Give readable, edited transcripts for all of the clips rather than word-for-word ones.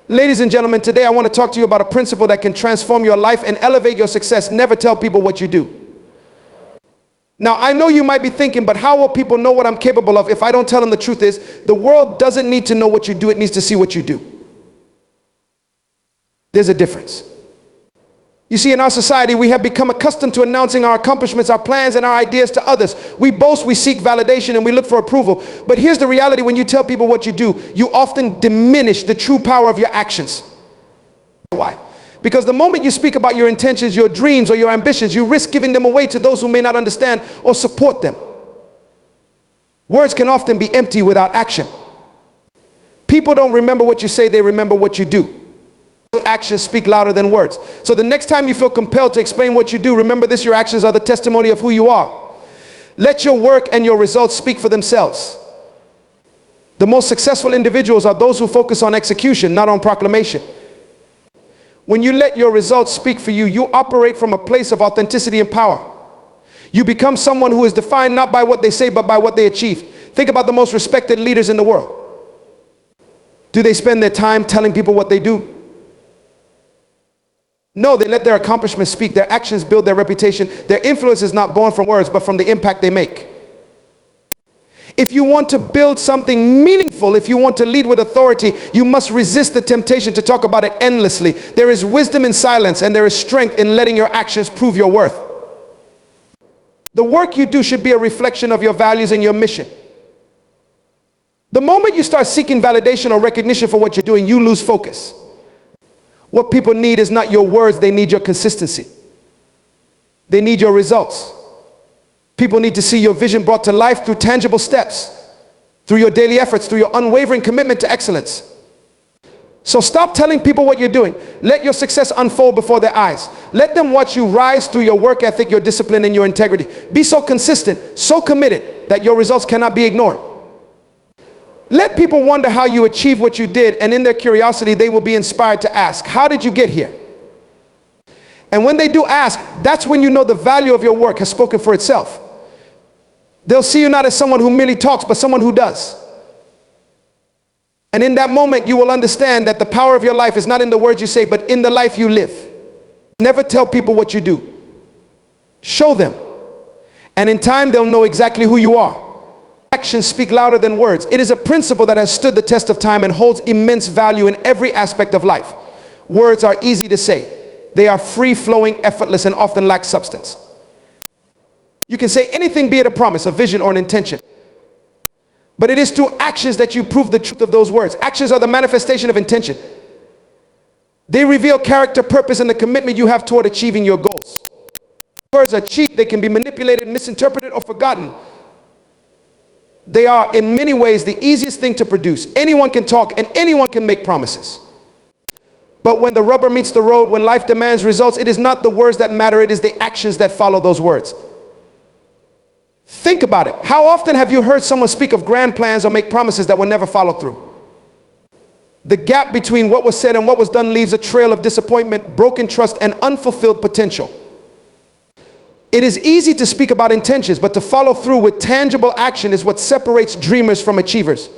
Ladies and gentlemen, today I want to talk to you about a principle that can transform your life and elevate your success. Never tell people what you do. Now, I know you might be thinking, but how will people know what I'm capable of if I don't tell them? The truth is, the world doesn't need to know what you do, it needs to see what you do. There's a difference. You see, in our society, we have become accustomed to announcing our accomplishments, our plans, and our ideas to others. We boast, we seek validation, and we look for approval. But here's the reality: when you tell people what you do, you often diminish the true power of your actions. Why? Because the moment you speak about your intentions, your dreams, or your ambitions, you risk giving them away to those who may not understand or support them. Words can often be empty without action. People don't remember what you say, they remember what you do. Actions speak louder than words. So the next time you feel compelled to explain what you do, remember this: your actions are the testimony of who you are. Let your work and your results speak for themselves. The most successful individuals are those who focus on execution, not on proclamation. When you let your results speak for you, you operate from a place of authenticity and power. You become someone who is defined not by what they say, but by what they achieve. Think about the most respected leaders in the world. Do they spend their time telling people what they do? No, they let their accomplishments speak. Their actions build their reputation. Their influence is not born from words, but from the impact they make. If you want to build something meaningful, if you want to lead with authority, you must resist the temptation to talk about it endlessly. There is wisdom in silence, and there is strength in letting your actions prove your worth. The work you do should be a reflection of your values and your mission. The moment you start seeking validation or recognition for what you're doing, you lose focus. What people need is not your words, they need your consistency. They need your results. People need to see your vision brought to life through tangible steps, through your daily efforts, through your unwavering commitment to excellence. So stop telling people what you're doing. Let your success unfold before their eyes. Let them watch you rise through your work ethic, your discipline, and your integrity. Be so consistent, so committed that your results cannot be ignored. Let people wonder how you achieved what you did, and in their curiosity, they will be inspired to ask, how did you get here? And when they do ask, that's when you know the value of your work has spoken for itself. They'll see you not as someone who merely talks, but someone who does. And in that moment, you will understand that the power of your life is not in the words you say, but in the life you live. Never tell people what you do. Show them. And in time, they'll know exactly who you are. Actions speak louder than words. It is a principle that has stood the test of time and holds immense value in every aspect of life. Words are easy to say. They are free-flowing, effortless, and often lack substance. You can say anything, be it a promise, a vision, or an intention. But it is through actions that you prove the truth of those words. Actions are the manifestation of intention. They reveal character, purpose, and the commitment you have toward achieving your goals. Words are cheap. They can be manipulated, misinterpreted, or forgotten. They are, in many ways, the easiest thing to produce. Anyone can talk, and anyone can make promises. But when the rubber meets the road, when life demands results, it is not the words that matter, it is the actions that follow those words. Think about it. How often have you heard someone speak of grand plans or make promises that will never follow through? The gap between what was said and what was done leaves a trail of disappointment, broken trust, and unfulfilled potential. It is easy to speak about intentions, but to follow through with tangible action is what separates dreamers from achievers.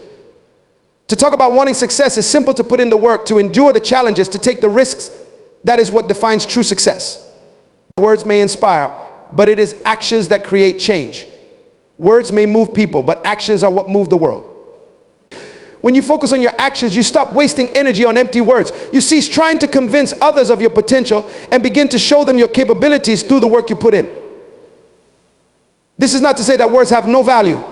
To talk about wanting success is simple. To put in the work, to endure the challenges, to take the risks, that is what defines true success. Words may inspire, but it is actions that create change. Words may move people, but actions are what move the world. When you focus on your actions, you stop wasting energy on empty words. You cease trying to convince others of your potential and begin to show them your capabilities through the work you put in. This is not to say that words have no value.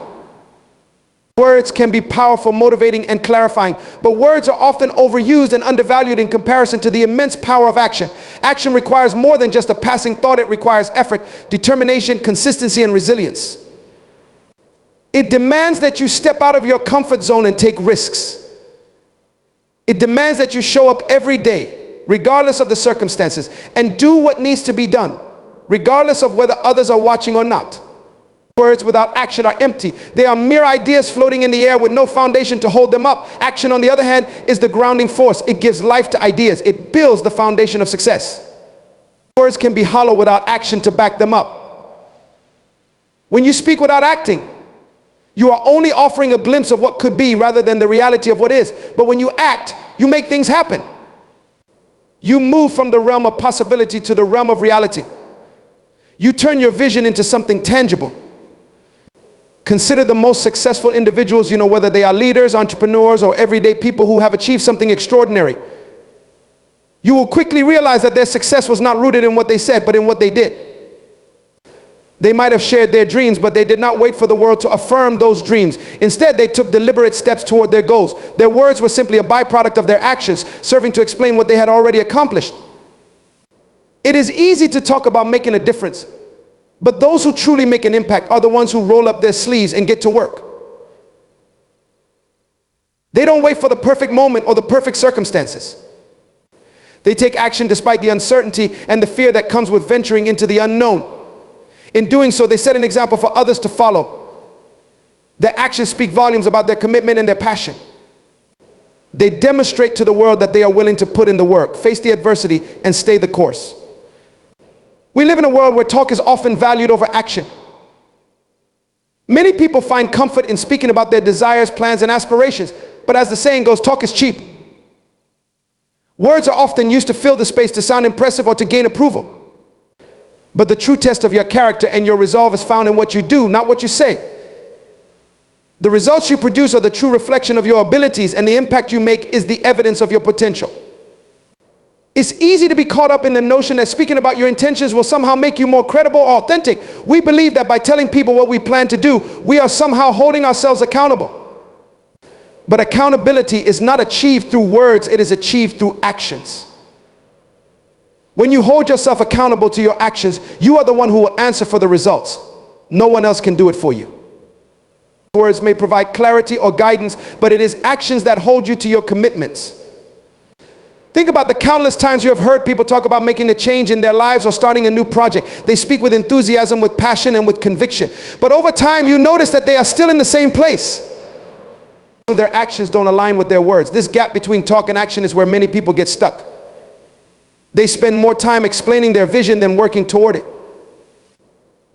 Words can be powerful, motivating, and clarifying, but words are often overused and undervalued in comparison to the immense power of action. Action requires more than just a passing thought. It requires effort, determination, consistency, and resilience. It demands that you step out of your comfort zone and take risks. It demands that you show up every day, regardless of the circumstances, and do what needs to be done, regardless of whether others are watching or not. Words without action are empty. They are mere ideas floating in the air with no foundation to hold them up. Action, on the other hand, is the grounding force. It gives life to ideas. It builds the foundation of success. Words can be hollow without action to back them up. When you speak without acting, you are only offering a glimpse of what could be rather than the reality of what is. But when you act, You make things happen. You move from the realm of possibility to the realm of reality. You turn your vision into something tangible. Consider the most successful individuals, whether they are leaders, entrepreneurs, or everyday people who have achieved something extraordinary. You will quickly realize that their success was not rooted in what they said, but in what they did. They might have shared their dreams, but they did not wait for the world to affirm those dreams. Instead, they took deliberate steps toward their goals. Their words were simply a byproduct of their actions, serving to explain what they had already accomplished. It is easy to talk about making a difference, but those who truly make an impact are the ones who roll up their sleeves and get to work. They don't wait for the perfect moment or the perfect circumstances. They take action despite the uncertainty and the fear that comes with venturing into the unknown. In doing so, they set an example for others to follow. Their actions speak volumes about their commitment and their passion. They demonstrate to the world that they are willing to put in the work, face the adversity, and stay the course. We live in a world where talk is often valued over action. Many people find comfort in speaking about their desires, plans, and aspirations, but as the saying goes, talk is cheap. Words are often used to fill the space, to sound impressive, or to gain approval. But the true test of your character and your resolve is found in what you do, not what you say. The results you produce are the true reflection of your abilities, and the impact you make is the evidence of your potential. It's easy to be caught up in the notion that speaking about your intentions will somehow make you more credible or authentic. We believe that by telling people what we plan to do, we are somehow holding ourselves accountable. But accountability is not achieved through words, it is achieved through actions. When you hold yourself accountable to your actions, you are the one who will answer for the results. No one else can do it for you. Words may provide clarity or guidance, but it is actions that hold you to your commitments. Think about the countless times you have heard people talk about making a change in their lives or starting a new project. They speak with enthusiasm, with passion, and with conviction. But over time, you notice that they are still in the same place. Their actions don't align with their words. This gap between talk and action is where many people get stuck. They spend more time explaining their vision than working toward it.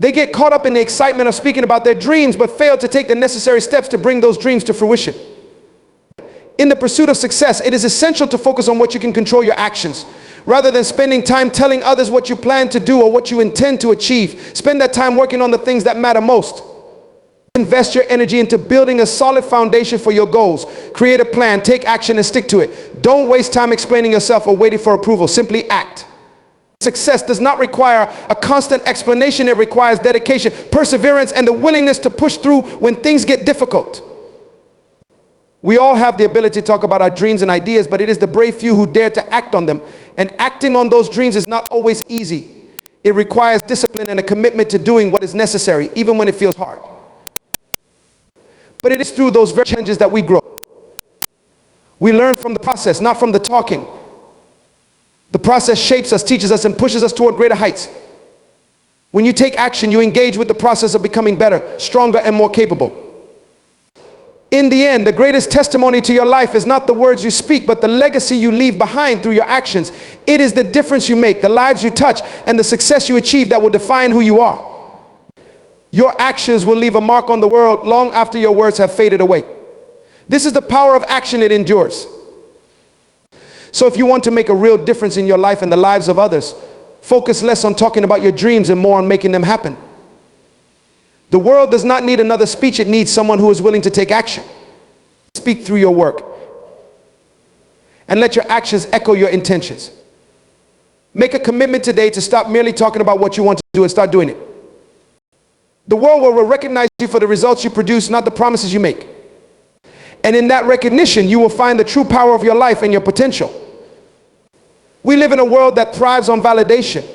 They get caught up in the excitement of speaking about their dreams, but fail to take the necessary steps to bring those dreams to fruition. In the pursuit of success, it is essential to focus on what you can control, your actions. Rather than spending time telling others what you plan to do or what you intend to achieve, spend that time working on the things that matter most. Invest your energy into building a solid foundation for your goals. Create a plan, take action, and stick to it. Don't waste time explaining yourself or waiting for approval. Simply act. Success does not require a constant explanation. It requires dedication, perseverance, and the willingness to push through when things get difficult. We all have the ability to talk about our dreams and ideas, but it is the brave few who dare to act on them. And acting on those dreams is not always easy. It requires discipline and a commitment to doing what is necessary, even when it feels hard. But it is through those very challenges that we grow. We learn from the process, not from the talking. The process shapes us, teaches us, and pushes us toward greater heights. When you take action, you engage with the process of becoming better, stronger, and more capable. In the end, the greatest testimony to your life is not the words you speak, but the legacy you leave behind through your actions. It is the difference you make, the lives you touch, and the success you achieve that will define who you are. Your actions will leave a mark on the world long after your words have faded away. This is the power of action. It endures. So if you want to make a real difference in your life and the lives of others, focus less on talking about your dreams and more on making them happen. The world does not need another speech. It needs someone who is willing to take action. Speak through your work and let your actions echo your intentions. Make a commitment today to stop merely talking about what you want to do and start doing it. The world will recognize you for the results you produce, not the promises you make. And in that recognition, you will find the true power of your life and your potential. We live in a world that thrives on validation.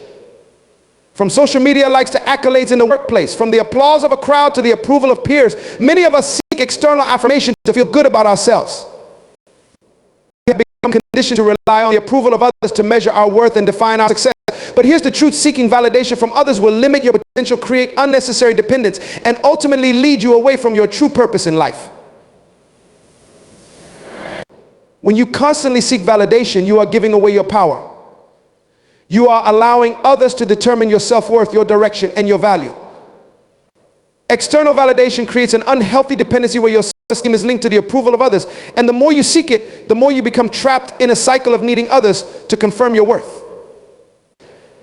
From social media likes to accolades in the workplace, from the applause of a crowd to the approval of peers, many of us seek external affirmation to feel good about ourselves. We have become conditioned to rely on the approval of others to measure our worth and define our success. But here's the truth: seeking validation from others will limit your potential, create unnecessary dependence, and ultimately lead you away from your true purpose in life. When you constantly seek validation, you are giving away your power. You are allowing others to determine your self-worth, your direction, and your value. External validation creates an unhealthy dependency where your self-esteem is linked to the approval of others. And the more you seek it, the more you become trapped in a cycle of needing others to confirm your worth.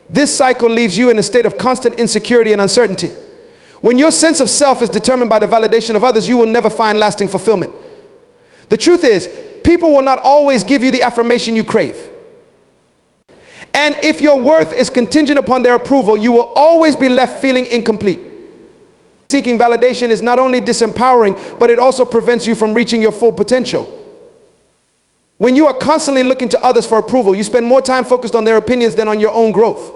This cycle leaves you in a state of constant insecurity and uncertainty. When your sense of self is determined by the validation of others, you will never find lasting fulfillment. The truth is, people will not always give you the affirmation you crave. And if your worth is contingent upon their approval, you will always be left feeling incomplete. Seeking validation is not only disempowering, but it also prevents you from reaching your full potential. When you are constantly looking to others for approval, you spend more time focused on their opinions than on your own growth.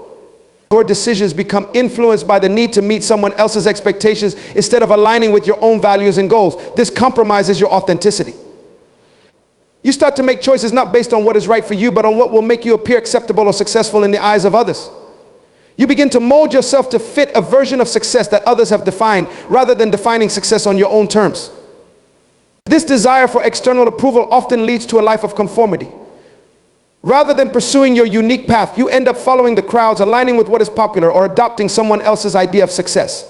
Your decisions become influenced by the need to meet someone else's expectations instead of aligning with your own values and goals. This compromises your authenticity. You start to make choices not based on what is right for you, but on what will make you appear acceptable or successful in the eyes of others. You begin to mold yourself to fit a version of success that others have defined, rather than defining success on your own terms. This desire for external approval often leads to a life of conformity. Rather than pursuing your unique path, you end up following the crowds, aligning with what is popular, or adopting someone else's idea of success.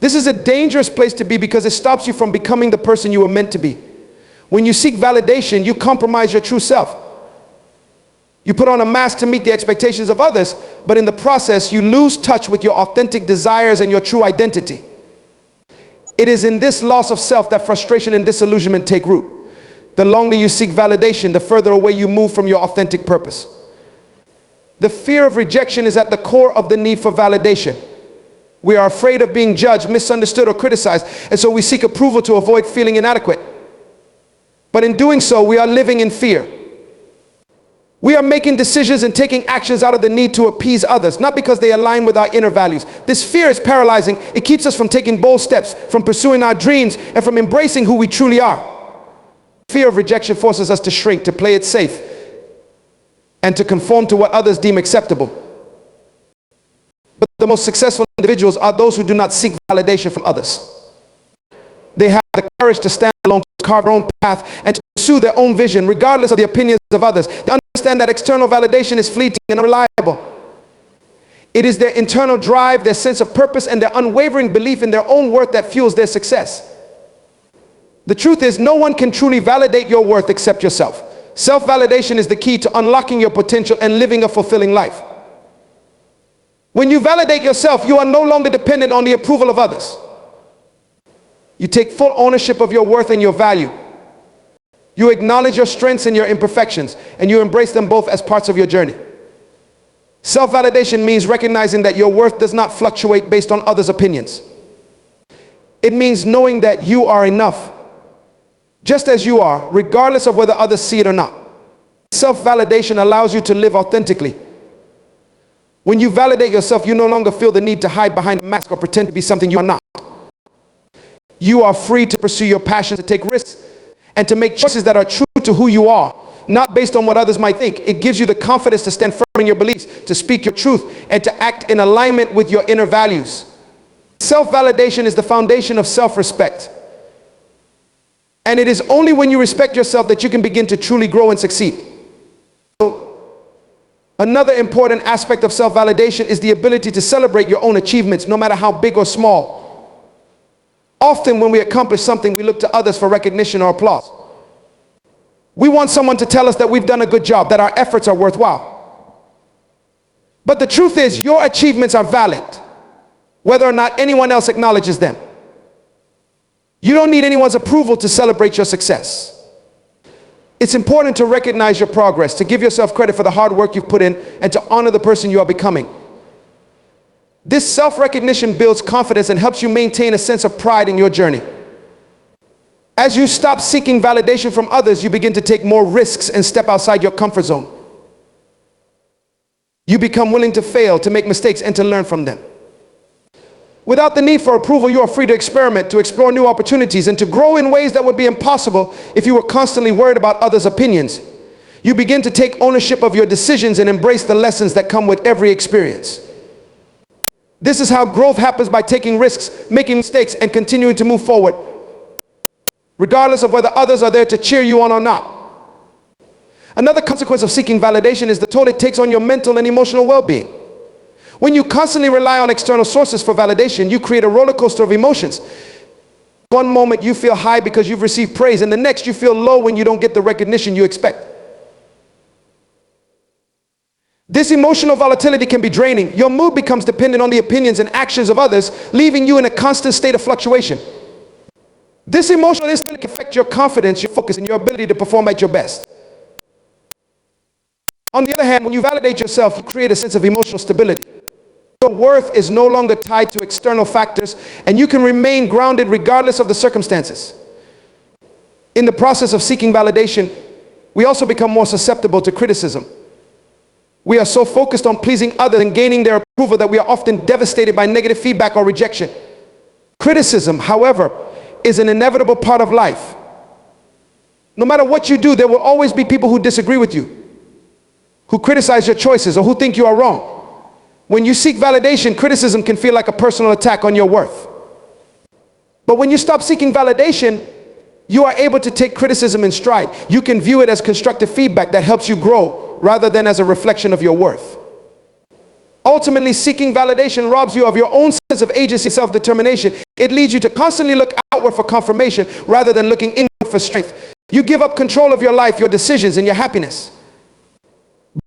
This is a dangerous place to be because it stops you from becoming the person you were meant to be. When you seek validation, you compromise your true self. You put on a mask to meet the expectations of others, but in the process, you lose touch with your authentic desires and your true identity. It is in this loss of self that frustration and disillusionment take root. The longer you seek validation, the further away you move from your authentic purpose. The fear of rejection is at the core of the need for validation. We are afraid of being judged, misunderstood, or criticized, and so we seek approval to avoid feeling inadequate. But in doing so, we are living in fear. We are making decisions and taking actions out of the need to appease others, not because they align with our inner values. This fear is paralyzing. It keeps us from taking bold steps, from pursuing our dreams, and from embracing who we truly are. Fear of rejection forces us to shrink, to play it safe, and to conform to what others deem acceptable. But the most successful individuals are those who do not seek validation from others. They have the courage to stand alone, to carve their own path, and to pursue their own vision, regardless of the opinions of others. They understand that external validation is fleeting and unreliable. It is their internal drive, their sense of purpose, and their unwavering belief in their own worth that fuels their success. The truth is, no one can truly validate your worth except yourself. Self-validation is the key to unlocking your potential and living a fulfilling life. When you validate yourself, you are no longer dependent on the approval of others. You take full ownership of your worth and your value. You acknowledge your strengths and your imperfections, and you embrace them both as parts of your journey. Self-validation means recognizing that your worth does not fluctuate based on others' opinions. It means knowing that you are enough, just as you are, regardless of whether others see it or not. Self-validation allows you to live authentically. When you validate yourself, you no longer feel the need to hide behind a mask or pretend to be something you are not. You are free to pursue your passion, to take risks, and to make choices that are true to who you are, not based on what others might think. It gives you the confidence to stand firm in your beliefs, to speak your truth, and to act in alignment with your inner values. Self-validation is the foundation of self-respect. And it is only when you respect yourself that you can begin to truly grow and succeed. So, another important aspect of self-validation is the ability to celebrate your own achievements, no matter how big or small. Often when we accomplish something, we look to others for recognition or applause. We want someone to tell us that we've done a good job, that our efforts are worthwhile. But the truth is, your achievements are valid, whether or not anyone else acknowledges them. You don't need anyone's approval to celebrate your success. It's important to recognize your progress, to give yourself credit for the hard work you've put in, and to honor the person you are becoming. This self-recognition builds confidence and helps you maintain a sense of pride in your journey. As you stop seeking validation from others, you begin to take more risks and step outside your comfort zone. You become willing to fail, to make mistakes, and to learn from them. Without the need for approval, you are free to experiment, to explore new opportunities, and to grow in ways that would be impossible if you were constantly worried about others' opinions. You begin to take ownership of your decisions and embrace the lessons that come with every experience. This is how growth happens, by taking risks, making mistakes, and continuing to move forward, regardless of whether others are there to cheer you on or not. Another consequence of seeking validation is the toll it takes on your mental and emotional well-being. When you constantly rely on external sources for validation, you create a roller coaster of emotions. One moment you feel high because you've received praise, and the next you feel low when you don't get the recognition you expect. This emotional volatility can be draining. Your mood becomes dependent on the opinions and actions of others, leaving you in a constant state of fluctuation. This emotional instability can affect your confidence, your focus, and your ability to perform at your best. On the other hand, when you validate yourself, you create a sense of emotional stability. Your worth is no longer tied to external factors, and you can remain grounded regardless of the circumstances. In the process of seeking validation, we also become more susceptible to criticism. We are so focused on pleasing others and gaining their approval that we are often devastated by negative feedback or rejection. Criticism, however, is an inevitable part of life. No matter what you do, there will always be people who disagree with you, who criticize your choices, or who think you are wrong. When you seek validation, criticism can feel like a personal attack on your worth. But when you stop seeking validation, you are able to take criticism in stride. You can view it as constructive feedback that helps you grow, rather than as a reflection of your worth. Ultimately, seeking validation robs you of your own sense of agency and self-determination. It leads you to constantly look outward for confirmation rather than looking inward for strength. You give up control of your life, your decisions, and your happiness.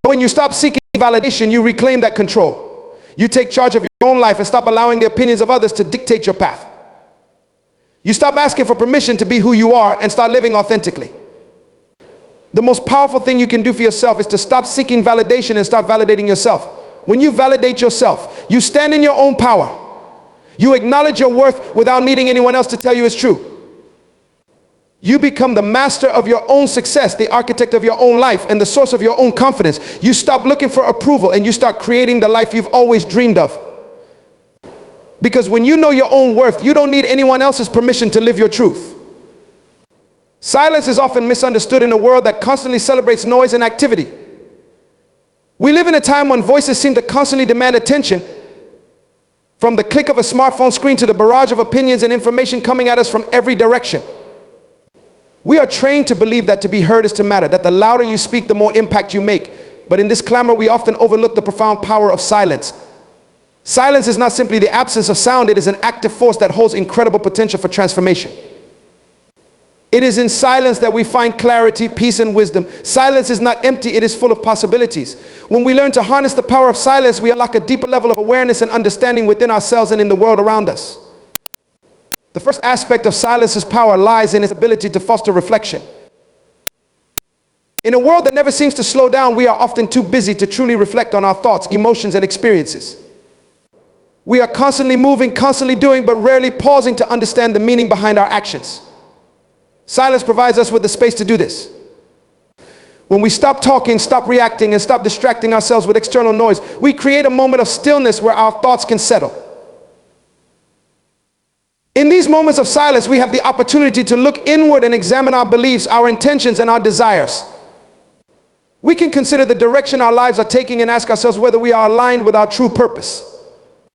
But when you stop seeking validation, you reclaim that control. You take charge of your own life and stop allowing the opinions of others to dictate your path. You stop asking for permission to be who you are and start living authentically. The most powerful thing you can do for yourself is to stop seeking validation and start validating yourself. When you validate yourself, you stand in your own power. You acknowledge your worth without needing anyone else to tell you it's true. You become the master of your own success, the architect of your own life, and the source of your own confidence. You stop looking for approval and you start creating the life you've always dreamed of. Because when you know your own worth, you don't need anyone else's permission to live your truth. Silence is often misunderstood in a world that constantly celebrates noise and activity. We live in a time when voices seem to constantly demand attention, from the click of a smartphone screen to the barrage of opinions and information coming at us from every direction. We are trained to believe that to be heard is to matter, that the louder you speak, the more impact you make. But in this clamor, we often overlook the profound power of silence. Silence is not simply the absence of sound, it is an active force that holds incredible potential for transformation. It is in silence that we find clarity, peace, and wisdom. Silence is not empty, it is full of possibilities. When we learn to harness the power of silence, we unlock a deeper level of awareness and understanding within ourselves and in the world around us. The first aspect of silence's power lies in its ability to foster reflection. In a world that never seems to slow down, we are often too busy to truly reflect on our thoughts, emotions, and experiences. We are constantly moving, constantly doing, but rarely pausing to understand the meaning behind our actions. Silence provides us with the space to do this. When we stop talking, stop reacting, and stop distracting ourselves with external noise, we create a moment of stillness where our thoughts can settle. In these moments of silence, we have the opportunity to look inward and examine our beliefs, our intentions, and our desires. We can consider the direction our lives are taking and ask ourselves whether we are aligned with our true purpose.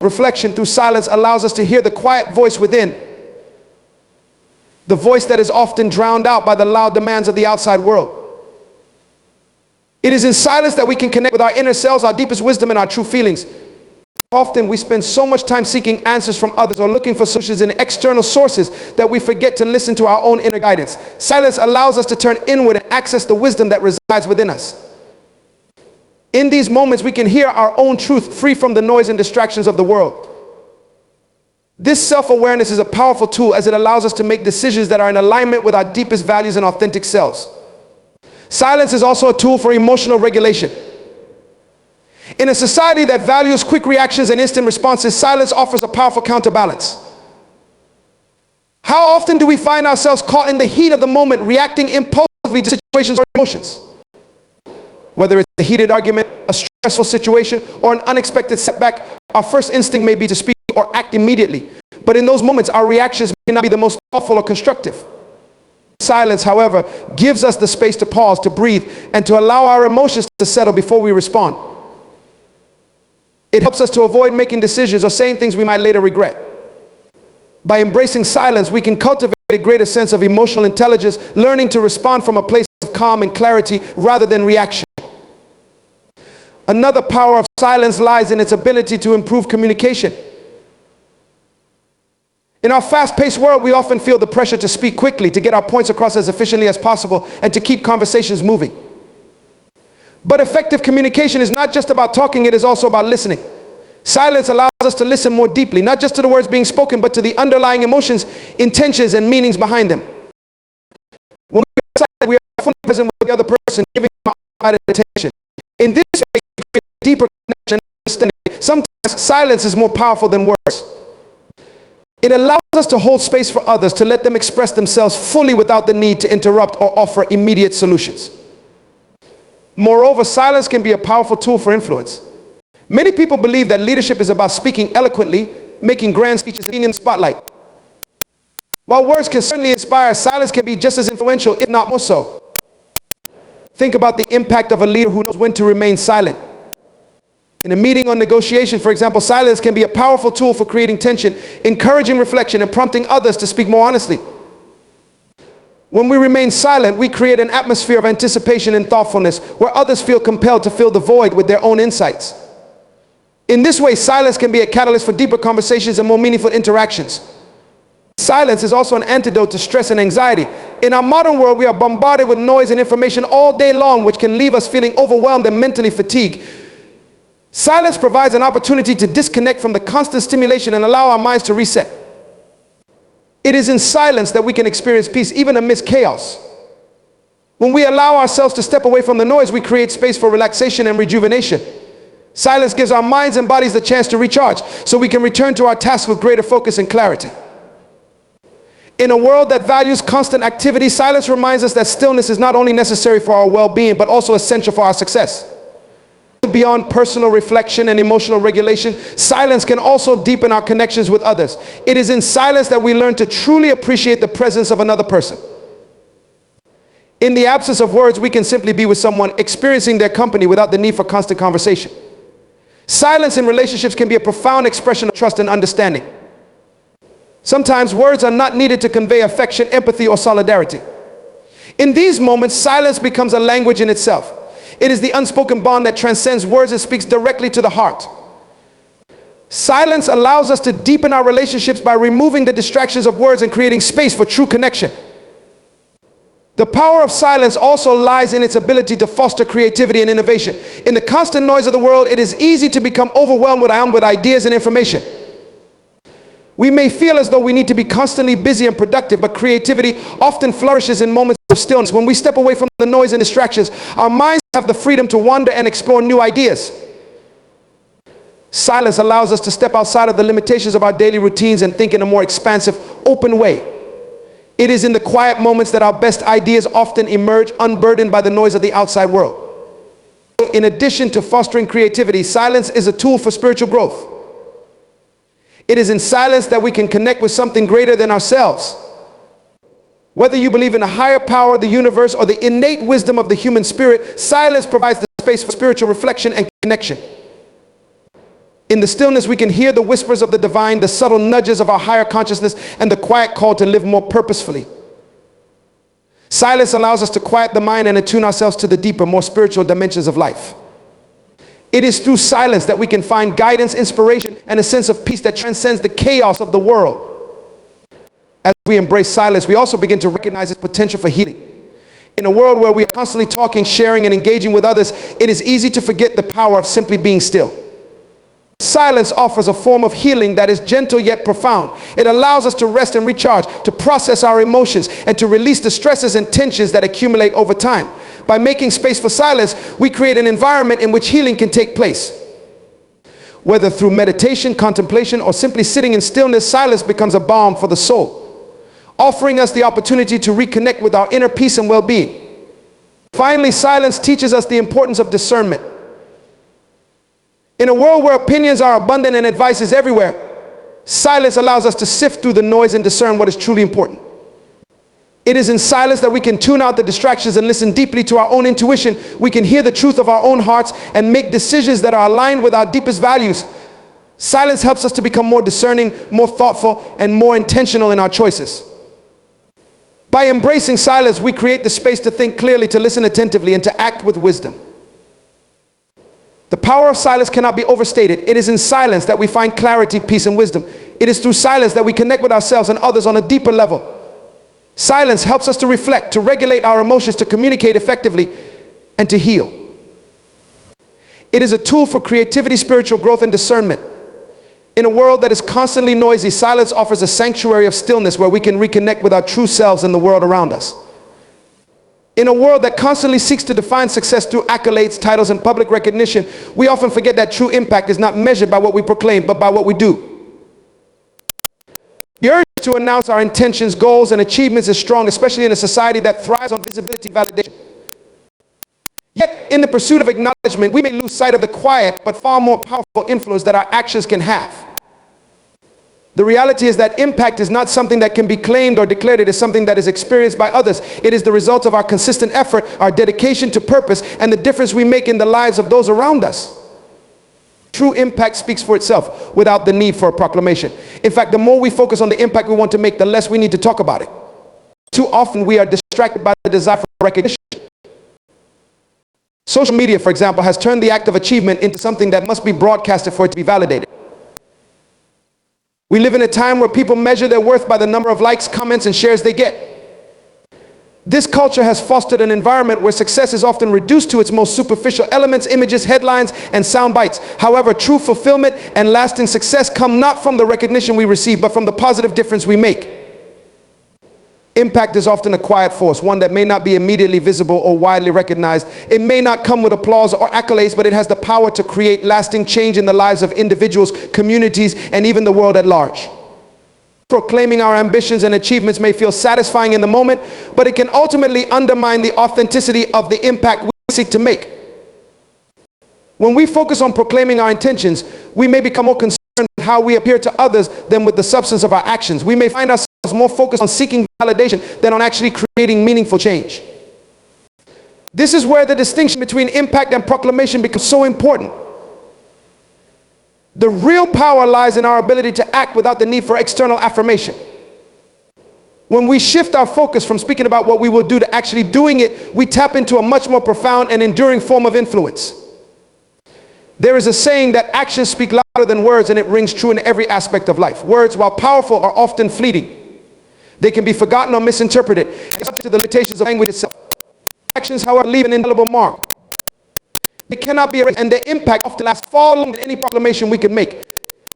Reflection through silence allows us to hear the quiet voice within, the voice that is often drowned out by the loud demands of the outside world. It is in silence that we can connect with our inner selves, our deepest wisdom, and our true feelings. Often we spend so much time seeking answers from others or looking for solutions in external sources that we forget to listen to our own inner guidance. Silence allows us to turn inward and access the wisdom that resides within us. In these moments, we can hear our own truth free from the noise and distractions of the world. This self-awareness is a powerful tool as it allows us to make decisions that are in alignment with our deepest values and authentic selves. Silence is also a tool for emotional regulation. In a society that values quick reactions and instant responses, silence offers a powerful counterbalance. How often do we find ourselves caught in the heat of the moment, reacting impulsively to situations or emotions? Whether it's a heated argument, a stressful situation, or an unexpected setback, our first instinct may be to speak or act immediately. But in those moments, our reactions may not be the most thoughtful or constructive. Silence, however, gives us the space to pause, to breathe, and to allow our emotions to settle before we respond. It helps us to avoid making decisions or saying things we might later regret. By embracing silence, we can cultivate a greater sense of emotional intelligence, learning to respond from a place of calm and clarity rather than reaction. Another power of silence lies in its ability to improve communication. In our fast-paced world, we often feel the pressure to speak quickly, to get our points across as efficiently as possible, and to keep conversations moving. But effective communication is not just about talking, it is also about listening. Silence allows us to listen more deeply, not just to the words being spoken, but to the underlying emotions, intentions, and meanings behind them. When we are silent, we are fully present with the other person, giving them our attention. In this way, we create a deeper connection and understanding. Sometimes silence is more powerful than words. It allows us to hold space for others, to let them express themselves fully without the need to interrupt or offer immediate solutions. Moreover, silence can be a powerful tool for influence. Many people believe that leadership is about speaking eloquently, making grand speeches, and being in the spotlight. While words can certainly inspire, silence can be just as influential, if not more so. Think about the impact of a leader who knows when to remain silent. In a meeting or negotiation, for example, silence can be a powerful tool for creating tension, encouraging reflection, and prompting others to speak more honestly. When we remain silent, we create an atmosphere of anticipation and thoughtfulness where others feel compelled to fill the void with their own insights. In this way, silence can be a catalyst for deeper conversations and more meaningful interactions. Silence is also an antidote to stress and anxiety. In our modern world, we are bombarded with noise and information all day long, which can leave us feeling overwhelmed and mentally fatigued. Silence provides an opportunity to disconnect from the constant stimulation and allow our minds to reset. It is in silence that we can experience peace, even amidst chaos. When we allow ourselves to step away from the noise, we create space for relaxation and rejuvenation. Silence gives our minds and bodies the chance to recharge, so we can return to our tasks with greater focus and clarity. In a world that values constant activity, silence reminds us that stillness is not only necessary for our well-being, but also essential for our success. Beyond personal reflection and emotional regulation, silence can also deepen our connections with others. It is in silence that we learn to truly appreciate the presence of another person. In the absence of words, we can simply be with someone, experiencing their company without the need for constant conversation. Silence in relationships can be a profound expression of trust and understanding. Sometimes words are not needed to convey affection, empathy, or solidarity. In these moments, silence becomes a language in itself. It is the unspoken bond that transcends words and speaks directly to the heart. Silence allows us to deepen our relationships by removing the distractions of words and creating space for true connection. The power of silence also lies in its ability to foster creativity and innovation. In the constant noise of the world, it is easy to become overwhelmed with ideas and information. We may feel as though we need to be constantly busy and productive, but creativity often flourishes in moments of stillness. When we step away from the noise and distractions, our minds have the freedom to wander and explore new ideas. Silence allows us to step outside of the limitations of our daily routines and think in a more expansive, open way. It is in the quiet moments that our best ideas often emerge, unburdened by the noise of the outside world. In addition to fostering creativity, silence is a tool for spiritual growth. It is in silence that we can connect with something greater than ourselves. Whether you believe in a higher power, the universe, or the innate wisdom of the human spirit, silence provides the space for spiritual reflection and connection. In the stillness, we can hear the whispers of the divine, the subtle nudges of our higher consciousness, and the quiet call to live more purposefully. Silence allows us to quiet the mind and attune ourselves to the deeper, more spiritual dimensions of life. It is through silence that we can find guidance, inspiration, and a sense of peace that transcends the chaos of the world. As we embrace silence, we also begin to recognize its potential for healing. In a world where we are constantly talking, sharing, and engaging with others, it is easy to forget the power of simply being still. Silence offers a form of healing that is gentle yet profound. It allows us to rest and recharge, to process our emotions, and to release the stresses and tensions that accumulate over time. By making space for silence, we create an environment in which healing can take place. Whether through meditation, contemplation, or simply sitting in stillness, silence becomes a balm for the soul, offering us the opportunity to reconnect with our inner peace and well-being. Finally, silence teaches us the importance of discernment. In a world where opinions are abundant and advice is everywhere, silence allows us to sift through the noise and discern what is truly important. It is in silence that we can tune out the distractions and listen deeply to our own intuition. We can hear the truth of our own hearts and make decisions that are aligned with our deepest values. Silence helps us to become more discerning, more thoughtful, and more intentional in our choices. By embracing silence, we create the space to think clearly, to listen attentively, and to act with wisdom. The power of silence cannot be overstated. It is in silence that we find clarity, peace, and wisdom. It is through silence that we connect with ourselves and others on a deeper level. Silence helps us to reflect, to regulate our emotions, to communicate effectively, and to heal. It is a tool for creativity, spiritual growth, and discernment. In a world that is constantly noisy, silence offers a sanctuary of stillness where we can reconnect with our true selves and the world around us. In a world that constantly seeks to define success through accolades, titles, and public recognition, we often forget that true impact is not measured by what we proclaim, but by what we do. The urge to announce our intentions, goals, and achievements is strong, especially in a society that thrives on visibility and validation. Yet, in the pursuit of acknowledgement, we may lose sight of the quiet but far more powerful influence that our actions can have. The reality is that impact is not something that can be claimed or declared. It is something that is experienced by others. It is the result of our consistent effort, our dedication to purpose, and the difference we make in the lives of those around us. True impact speaks for itself without the need for a proclamation. In fact, the more we focus on the impact we want to make, the less we need to talk about it. Too often we are distracted by the desire for recognition. Social media, for example, has turned the act of achievement into something that must be broadcasted for it to be validated. We live in a time where people measure their worth by the number of likes, comments, and shares they get. This culture has fostered an environment where success is often reduced to its most superficial elements, images, headlines, and sound bites. However, true fulfillment and lasting success come not from the recognition we receive, but from the positive difference we make. Impact is often a quiet force, one that may not be immediately visible or widely recognized. It may not come with applause or accolades, but it has the power to create lasting change in the lives of individuals, communities, and even the world at large. Proclaiming our ambitions and achievements may feel satisfying in the moment, but it can ultimately undermine the authenticity of the impact we seek to make. When we focus on proclaiming our intentions, we may become more concerned with how we appear to others than with the substance of our actions. We may find ourselves more focused on seeking validation than on actually creating meaningful change. This is where the distinction between impact and proclamation becomes so important. The real power lies in our ability to act without the need for external affirmation. When we shift our focus from speaking about what we will do to actually doing it, we tap into a much more profound and enduring form of influence. There is a saying that actions speak louder than words, and it rings true in every aspect of life. Words, while powerful, are often fleeting. They can be forgotten or misinterpreted, subject to the limitations of language itself. Actions, however, leave an indelible mark. They cannot be erased, and their impact often lasts far longer than any proclamation we can make.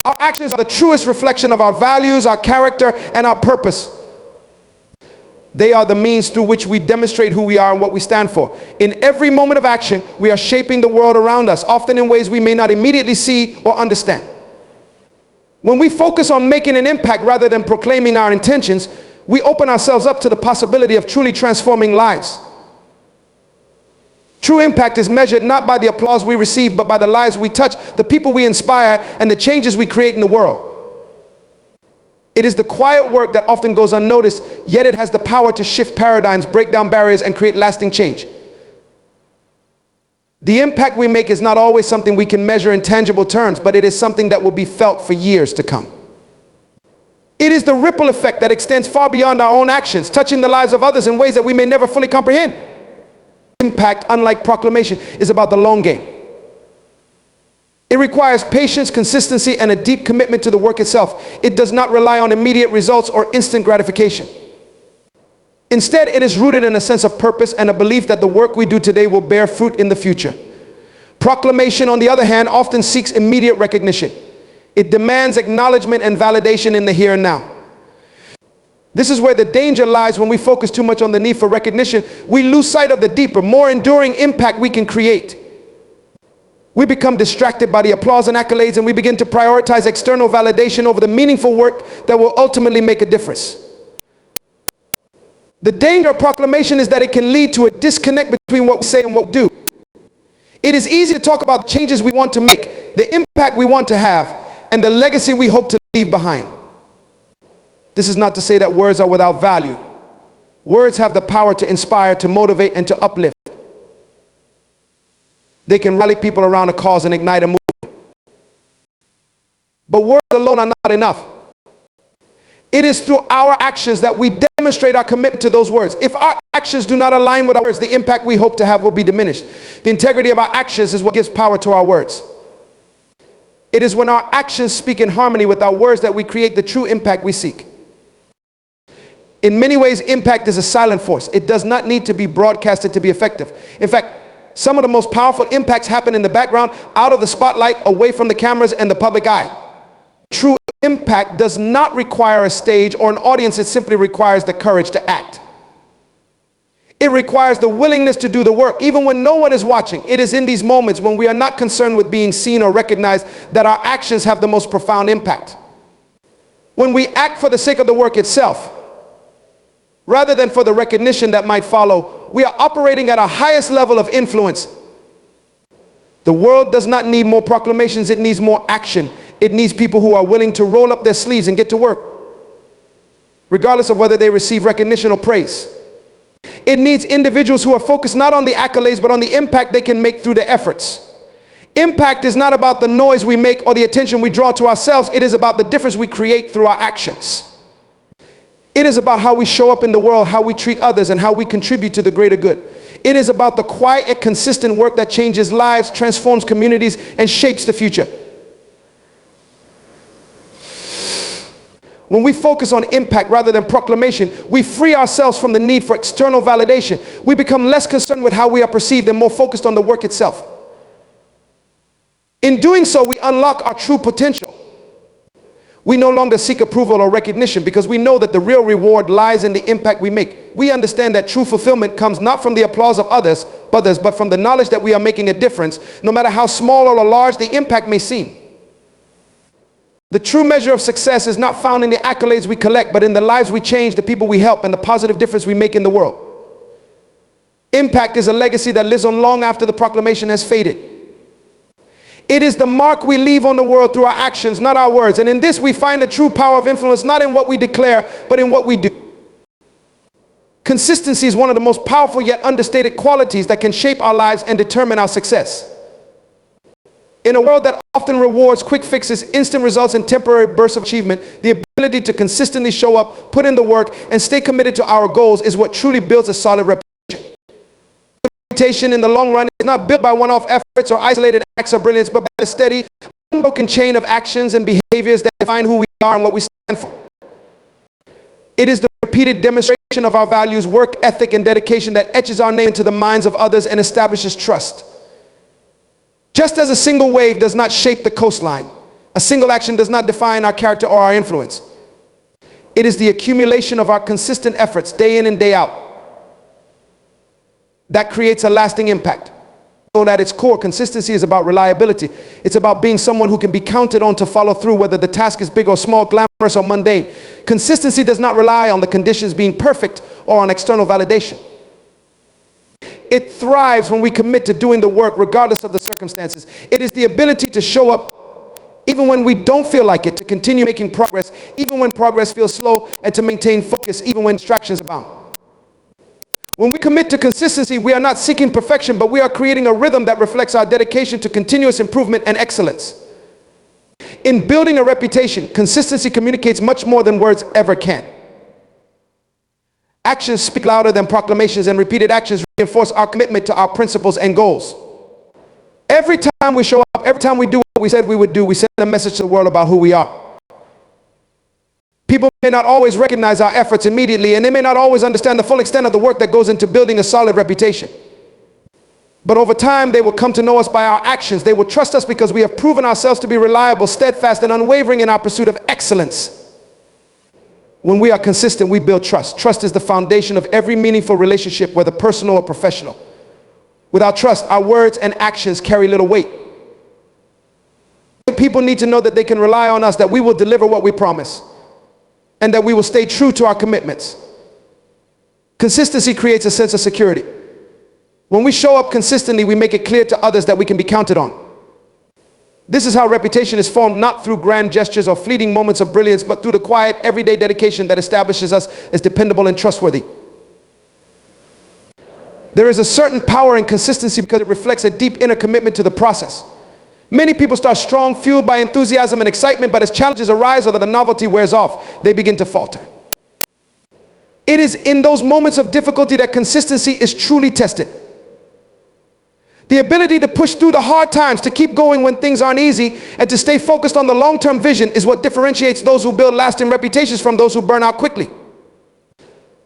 Our actions are the truest reflection of our values, our character, and our purpose. They are the means through which we demonstrate who we are and what we stand for. In every moment of action, we are shaping the world around us, often in ways we may not immediately see or understand. When we focus on making an impact rather than proclaiming our intentions, we open ourselves up to the possibility of truly transforming lives. True impact is measured not by the applause we receive, but by the lives we touch, the people we inspire, and the changes we create in the world. It is the quiet work that often goes unnoticed, yet it has the power to shift paradigms, break down barriers, and create lasting change. The impact we make is not always something we can measure in tangible terms, but it is something that will be felt for years to come. It is the ripple effect that extends far beyond our own actions, touching the lives of others in ways that we may never fully comprehend. Impact, unlike proclamation, is about the long game. It requires patience, consistency, and a deep commitment to the work itself. It does not rely on immediate results or instant gratification. Instead, it is rooted in a sense of purpose and a belief that the work we do today will bear fruit in the future. Proclamation, on the other hand, often seeks immediate recognition. It demands acknowledgement and validation in the here and now. This is where the danger lies. When we focus too much on the need for recognition, we lose sight of the deeper, more enduring impact we can create. We become distracted by the applause and accolades, and we begin to prioritize external validation over the meaningful work that will ultimately make a difference. The danger of proclamation is that it can lead to a disconnect between what we say and what we do. It is easy to talk about the changes we want to make, the impact we want to have, and the legacy we hope to leave behind. This is not to say that words are without value. Words have the power to inspire, to motivate, and to uplift. They can rally people around a cause and ignite a movement. But words alone are not enough. It is through our actions that we demonstrate our commitment to those words. If our actions do not align with our words, the impact we hope to have will be diminished. The integrity of our actions is what gives power to our words. It is when our actions speak in harmony with our words that we create the true impact we seek. In many ways, impact is a silent force. It does not need to be broadcasted to be effective. In fact, some of the most powerful impacts happen in the background, out of the spotlight, away from the cameras and the public eye. True impact does not require a stage or an audience. It simply requires the courage to act. It requires the willingness to do the work, even when no one is watching. It is in these moments when we are not concerned with being seen or recognized that our actions have the most profound impact. When we act for the sake of the work itself, rather than for the recognition that might follow, we are operating at our highest level of influence. The world does not need more proclamations, it needs more action. It needs people who are willing to roll up their sleeves and get to work, regardless of whether they receive recognition or praise. It needs individuals who are focused not on the accolades, but on the impact they can make through their efforts. Impact is not about the noise we make or the attention we draw to ourselves. It is about the difference we create through our actions. It is about how we show up in the world, how we treat others, and how we contribute to the greater good. It is about the quiet and consistent work that changes lives, transforms communities, and shapes the future. When we focus on impact rather than proclamation, we free ourselves from the need for external validation. We become less concerned with how we are perceived and more focused on the work itself. In doing so, we unlock our true potential. We no longer seek approval or recognition because we know that the real reward lies in the impact we make. We understand that true fulfillment comes not from the applause of others, but from the knowledge that we are making a difference, no matter how small or large the impact may seem. The true measure of success is not found in the accolades we collect, but in the lives we change, the people we help, and the positive difference we make in the world. Impact is a legacy that lives on long after the proclamation has faded. It is the mark we leave on the world through our actions, not our words. And in this we find the true power of influence, not in what we declare, but in what we do. Consistency is one of the most powerful yet understated qualities that can shape our lives and determine our success. In a world that often rewards quick fixes, instant results, and temporary bursts of achievement, the ability to consistently show up, put in the work, and stay committed to our goals is what truly builds a solid reputation. Reputation in the long run is not built by one-off efforts or isolated acts of brilliance, but by a steady, unbroken chain of actions and behaviors that define who we are and what we stand for. It is the repeated demonstration of our values, work ethic, and dedication that etches our name into the minds of others and establishes trust. Just as a single wave does not shape the coastline, a single action does not define our character or our influence. It is the accumulation of our consistent efforts, day in and day out, that creates a lasting impact. So at its core, consistency is about reliability. It's about being someone who can be counted on to follow through, whether the task is big or small, glamorous or mundane. Consistency does not rely on the conditions being perfect or on external validation. It thrives when we commit to doing the work regardless of the circumstances. It is the ability to show up even when we don't feel like it, to continue making progress even when progress feels slow, and to maintain focus even when distractions abound. When we commit to consistency, we are not seeking perfection, but we are creating a rhythm that reflects our dedication to continuous improvement and excellence. In building a reputation, consistency communicates much more than words ever can. Actions speak louder than proclamations, and repeated actions reinforce our commitment to our principles and goals. Every time we show up, every time we do what we said we would do, we send a message to the world about who we are. People may not always recognize our efforts immediately, and they may not always understand the full extent of the work that goes into building a solid reputation. But over time, they will come to know us by our actions. They will trust us because we have proven ourselves to be reliable, steadfast, and unwavering in our pursuit of excellence. When we are consistent, we build trust. Trust is the foundation of every meaningful relationship, whether personal or professional. Without trust, our words and actions carry little weight. People need to know that they can rely on us, that we will deliver what we promise, and that we will stay true to our commitments. Consistency creates a sense of security. When we show up consistently, we make it clear to others that we can be counted on. This is how reputation is formed, not through grand gestures or fleeting moments of brilliance, but through the quiet, everyday dedication that establishes us as dependable and trustworthy. There is a certain power in consistency because it reflects a deep inner commitment to the process. Many people start strong, fueled by enthusiasm and excitement, but as challenges arise or the novelty wears off, they begin to falter. It is in those moments of difficulty that consistency is truly tested. The ability to push through the hard times, to keep going when things aren't easy, and to stay focused on the long-term vision is what differentiates those who build lasting reputations from those who burn out quickly.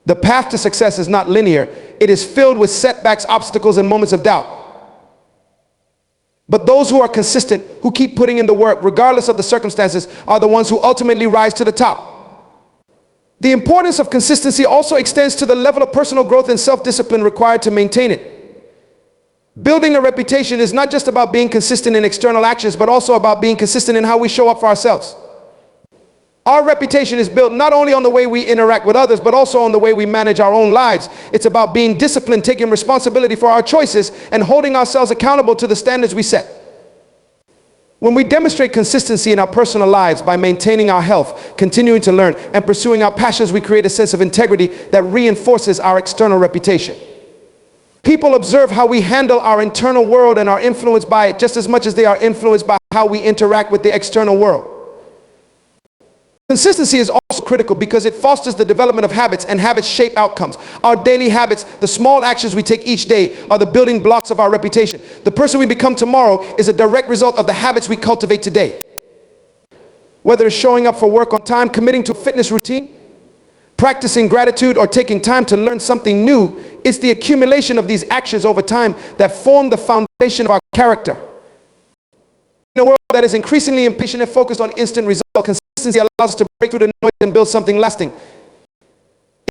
The path to success is not linear. It is filled with setbacks, obstacles, and moments of doubt. But those who are consistent, who keep putting in the work, regardless of the circumstances, are the ones who ultimately rise to the top. The importance of consistency also extends to the level of personal growth and self-discipline required to maintain it. Building a reputation is not just about being consistent in external actions, but also about being consistent in how we show up for ourselves. Our reputation is built not only on the way we interact with others, but also on the way we manage our own lives. It's about being disciplined, taking responsibility for our choices, and holding ourselves accountable to the standards we set. When we demonstrate consistency in our personal lives by maintaining our health, continuing to learn, and pursuing our passions, we create a sense of integrity that reinforces our external reputation. People observe how we handle our internal world and are influenced by it just as much as they are influenced by how we interact with the external world. Consistency is also critical because it fosters the development of habits, and habits shape outcomes. Our daily habits, the small actions we take each day, are the building blocks of our reputation. The person we become tomorrow is a direct result of the habits we cultivate today. Whether it's showing up for work on time, committing to a fitness routine, practicing gratitude, or taking time to learn something new, it's the accumulation of these actions over time that form the foundation of our character. In a world that is increasingly impatient and focused on instant results, consistency allows us to break through the noise and build something lasting.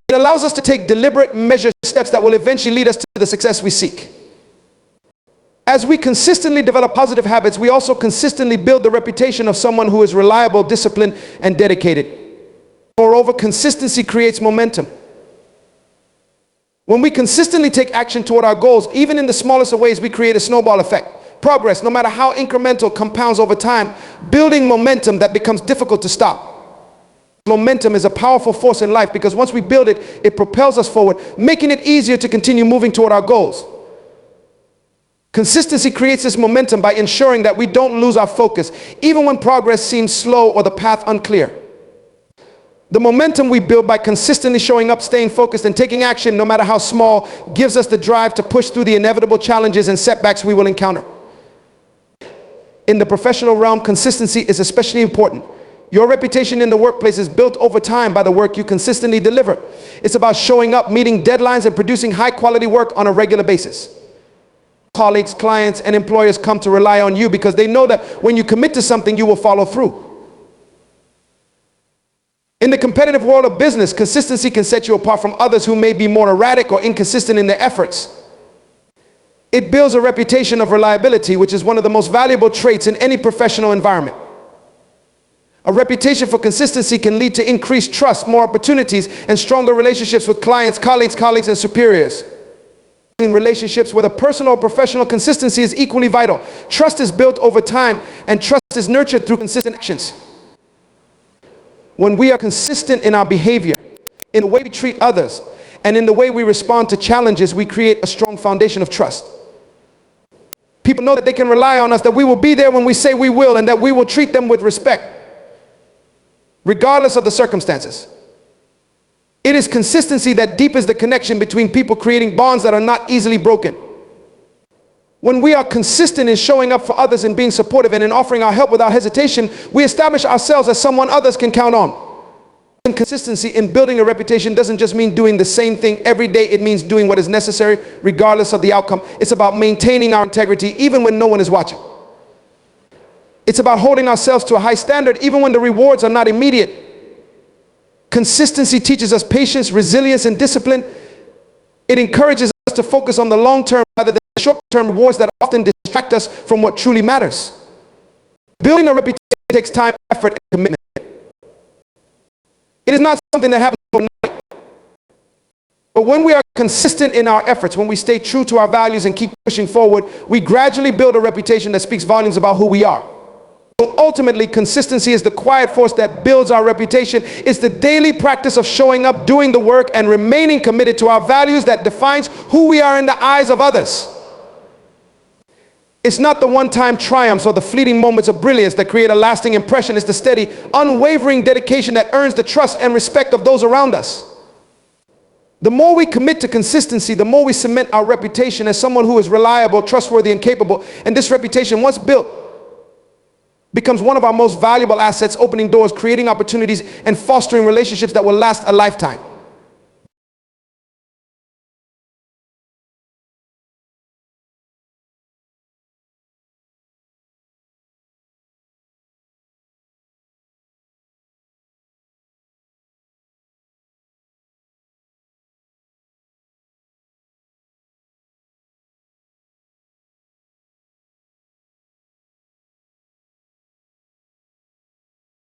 It allows us to take deliberate, measured steps that will eventually lead us to the success we seek. As we consistently develop positive habits, we also consistently build the reputation of someone who is reliable, disciplined, and dedicated. Moreover, consistency creates momentum. When we consistently take action toward our goals, even in the smallest of ways, we create a snowball effect. Progress, no matter how incremental, compounds over time, building momentum that becomes difficult to stop. Momentum is a powerful force in life because once we build it, it propels us forward, making it easier to continue moving toward our goals. Consistency creates this momentum by ensuring that we don't lose our focus, even when progress seems slow or the path unclear. The momentum we build by consistently showing up, staying focused, and taking action, no matter how small, gives us the drive to push through the inevitable challenges and setbacks we will encounter. In the professional realm, consistency is especially important. Your reputation in the workplace is built over time by the work you consistently deliver. It's about showing up, meeting deadlines, and producing high-quality work on a regular basis. Colleagues, clients, and employers come to rely on you because they know that when you commit to something, you will follow through. In the competitive world of business, consistency can set you apart from others who may be more erratic or inconsistent in their efforts. It builds a reputation of reliability, which is one of the most valuable traits in any professional environment. A reputation for consistency can lead to increased trust, more opportunities, and stronger relationships with clients, colleagues, and superiors. In relationships, whether personal or professional, consistency is equally vital. Trust is built over time, and trust is nurtured through consistent actions. When we are consistent in our behavior, in the way we treat others, and in the way we respond to challenges, we create a strong foundation of trust. People know that they can rely on us, that we will be there when we say we will, and that we will treat them with respect, regardless of the circumstances. It is consistency that deepens the connection between people, creating bonds that are not easily broken. When we are consistent in showing up for others and being supportive and in offering our help without hesitation, we establish ourselves as someone others can count on. Consistency in building a reputation doesn't just mean doing the same thing every day. It means doing what is necessary regardless of the outcome. It's about maintaining our integrity even when no one is watching. It's about holding ourselves to a high standard even when the rewards are not immediate. Consistency teaches us patience, resilience, and discipline. It encourages us to focus on the long term rather than short-term rewards that often distract us from what truly matters. Building a reputation takes time, effort, and commitment. It is not something that happens overnight. But when we are consistent in our efforts, when we stay true to our values and keep pushing forward, we gradually build a reputation that speaks volumes about who we are. So ultimately, consistency is the quiet force that builds our reputation. It's the daily practice of showing up, doing the work, and remaining committed to our values that defines who we are in the eyes of others. It's not the one-time triumphs or the fleeting moments of brilliance that create a lasting impression. It's the steady, unwavering dedication that earns the trust and respect of those around us. The more we commit to consistency, the more we cement our reputation as someone who is reliable, trustworthy, and capable. And this reputation, once built, becomes one of our most valuable assets, opening doors, creating opportunities, and fostering relationships that will last a lifetime.